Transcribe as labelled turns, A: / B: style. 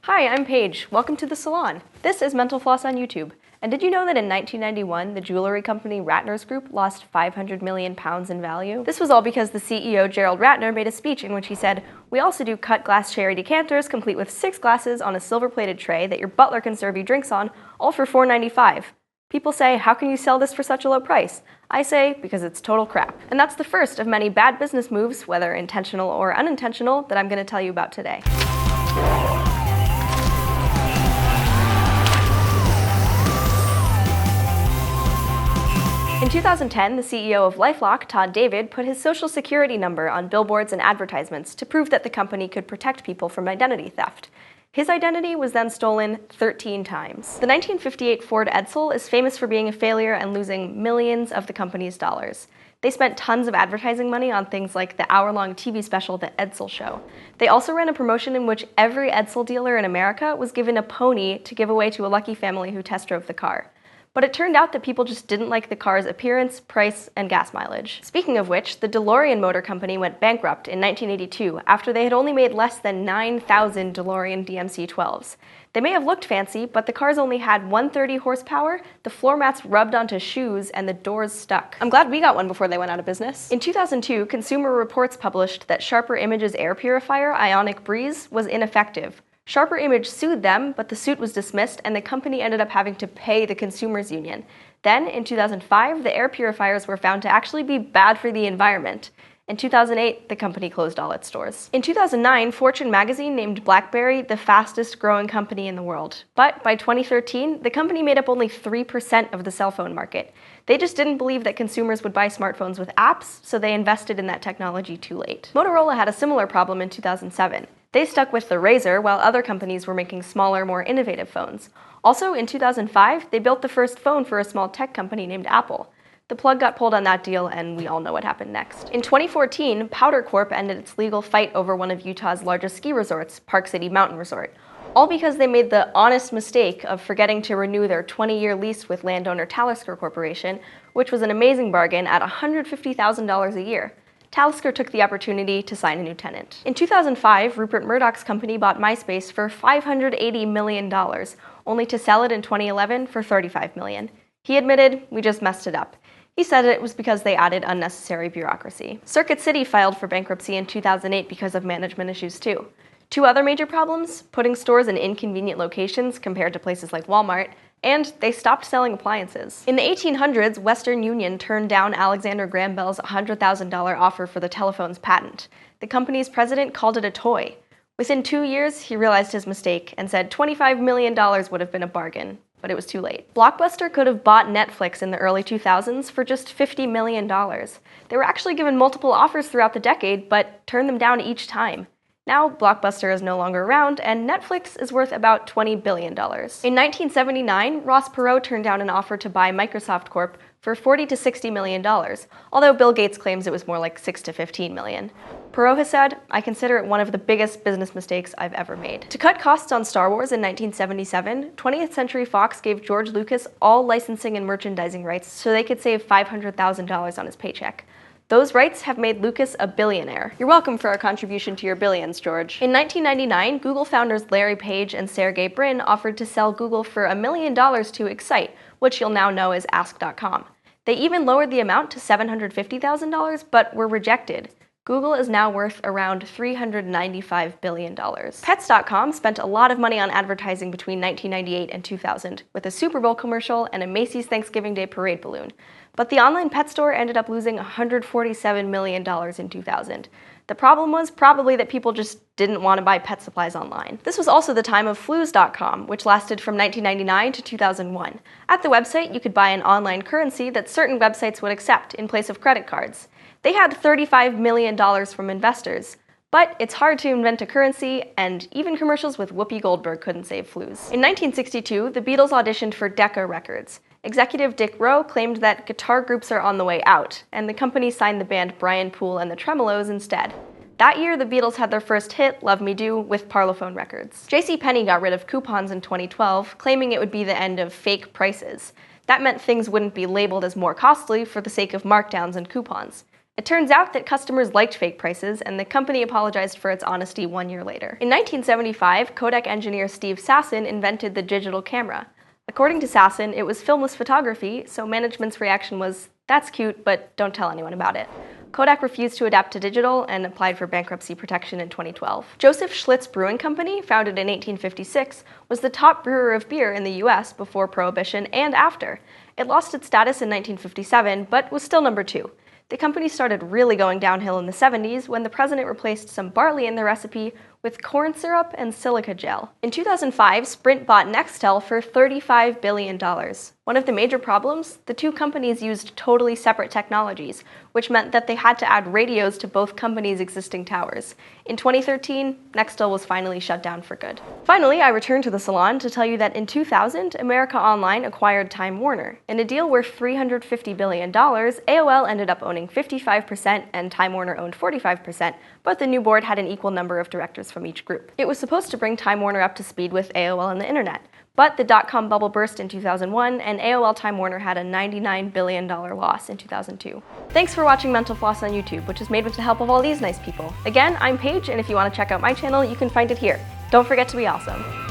A: Hi, I'm Paige. Welcome to the salon. This is Mental Floss on YouTube. And did you know that in 1991, the jewelry company Ratner's Group lost 500 million pounds in value? This was all because the CEO, Gerald Ratner, made a speech in which he said, "We also do cut glass cherry decanters, complete with 6 glasses on a silver-plated tray that your butler can serve you drinks on, all for $4.95. People say, how can you sell this for such a low price? I say, because it's total crap. And that's the first of many bad business moves, whether intentional or unintentional, that I'm going to tell you about today. In 2010, the CEO of LifeLock, Todd David, put his social security number on billboards and advertisements to prove that the company could protect people from identity theft. His identity was then stolen 13 times. The 1958 Ford Edsel is famous for being a failure and losing millions of the company's dollars. They spent tons of advertising money on things like the hour-long TV special, The Edsel Show. They also ran a promotion in which every Edsel dealer in America was given a pony to give away to a lucky family who test drove the car. But it turned out that people just didn't like the car's appearance, price, and gas mileage. Speaking of which, the DeLorean Motor Company went bankrupt in 1982 after they had only made less than 9,000 DeLorean DMC-12s. They may have looked fancy, but the cars only had 130 horsepower, the floor mats rubbed onto shoes, and the doors stuck. I'm glad we got one before they went out of business. In 2002, Consumer Reports published that Sharper Image's air purifier, Ionic Breeze, was ineffective. Sharper Image sued them, but the suit was dismissed and the company ended up having to pay the consumers union. Then, in 2005, the air purifiers were found to actually be bad for the environment. In 2008, the company closed all its stores. In 2009, Fortune magazine named BlackBerry the fastest growing company in the world. But by 2013, the company made up only 3% of the cell phone market. They just didn't believe that consumers would buy smartphones with apps, so they invested in that technology too late. Motorola had a similar problem in 2007. They stuck with the Razr while other companies were making smaller, more innovative phones. Also, in 2005, they built the first phone for a small tech company named Apple. The plug got pulled on that deal, and we all know what happened next. In 2014, Powder Corp ended its legal fight over one of Utah's largest ski resorts, Park City Mountain Resort, all because they made the honest mistake of forgetting to renew their 20-year lease with landowner Talisker Corporation, which was an amazing bargain at $150,000 a year. Talisker took the opportunity to sign a new tenant. In 2005, Rupert Murdoch's company bought MySpace for $580 million, only to sell it in 2011 for $35 million. He admitted, "We just messed it up." He said it was because they added unnecessary bureaucracy. Circuit City filed for bankruptcy in 2008 because of management issues too. Two other major problems: putting stores in inconvenient locations compared to places like Walmart, and they stopped selling appliances. In the 1800s, Western Union turned down Alexander Graham Bell's $100,000 offer for the telephone's patent. The company's president called it a toy. Within 2 years, he realized his mistake and said $25 million would have been a bargain, but it was too late. Blockbuster could have bought Netflix in the early 2000s for just $50 million. They were actually given multiple offers throughout the decade, but turned them down each time. Now, Blockbuster is no longer around, and Netflix is worth about $20 billion. In 1979, Ross Perot turned down an offer to buy Microsoft Corp. for $40 to $60 million, although Bill Gates claims it was more like $6 to $15 million. Perot has said, "I consider it one of the biggest business mistakes I've ever made." To cut costs on Star Wars in 1977, 20th Century Fox gave George Lucas all licensing and merchandising rights so they could save $500,000 on his paycheck. Those rights have made Lucas a billionaire. You're welcome for our contribution to your billions, George. In 1999, Google founders Larry Page and Sergey Brin offered to sell Google for $1 million to Excite, which you'll now know as Ask.com. They even lowered the amount to $750,000, but were rejected. Google is now worth around $395 billion. Pets.com spent a lot of money on advertising between 1998 and 2000, with a Super Bowl commercial and a Macy's Thanksgiving Day parade balloon. But the online pet store ended up losing $147 million in 2000. The problem was probably that people just didn't want to buy pet supplies online. This was also the time of Flues.com, which lasted from 1999 to 2001. At the website, you could buy an online currency that certain websites would accept in place of credit cards. They had $35 million from investors. But it's hard to invent a currency, and even commercials with Whoopi Goldberg couldn't save Flues. In 1962, the Beatles auditioned for Decca Records. Executive Dick Rowe claimed that guitar groups are on the way out, and the company signed the band Brian Poole and the Tremolos instead. That year, the Beatles had their first hit, Love Me Do, with Parlophone Records. JCPenney got rid of coupons in 2012, claiming it would be the end of fake prices. That meant things wouldn't be labeled as more costly for the sake of markdowns and coupons. It turns out that customers liked fake prices, and the company apologized for its honesty 1 year later. In 1975, Kodak engineer Steve Sasson invented the digital camera. According to Sasson, it was filmless photography, so management's reaction was, "That's cute, but don't tell anyone about it." Kodak refused to adapt to digital and applied for bankruptcy protection in 2012. Joseph Schlitz Brewing Company, founded in 1856, was the top brewer of beer in the US before Prohibition and after. It lost its status in 1957, but was still number 2. The company started really going downhill in the 70s when the president replaced some barley in the recipe with corn syrup and silica gel. In 2005, Sprint bought Nextel for $35 billion. One of the major problems? The two companies used totally separate technologies, which meant that they had to add radios to both companies' existing towers. In 2013, Nextel was finally shut down for good. Finally, I returned to the salon to tell you that in 2000, America Online acquired Time Warner. In a deal worth $350 billion, AOL ended up owning 55% and Time Warner owned 45%, but the new board had an equal number of directors from each group. It was supposed to bring Time Warner up to speed with AOL and the internet, but the dot-com bubble burst in 2001, and AOL Time Warner had a $99 billion loss in 2002. Thanks for watching Mental Floss on YouTube, which is made with the help of all these nice people. Again, I'm Paige, and if you want to check out my channel, you can find it here. Don't forget to be awesome.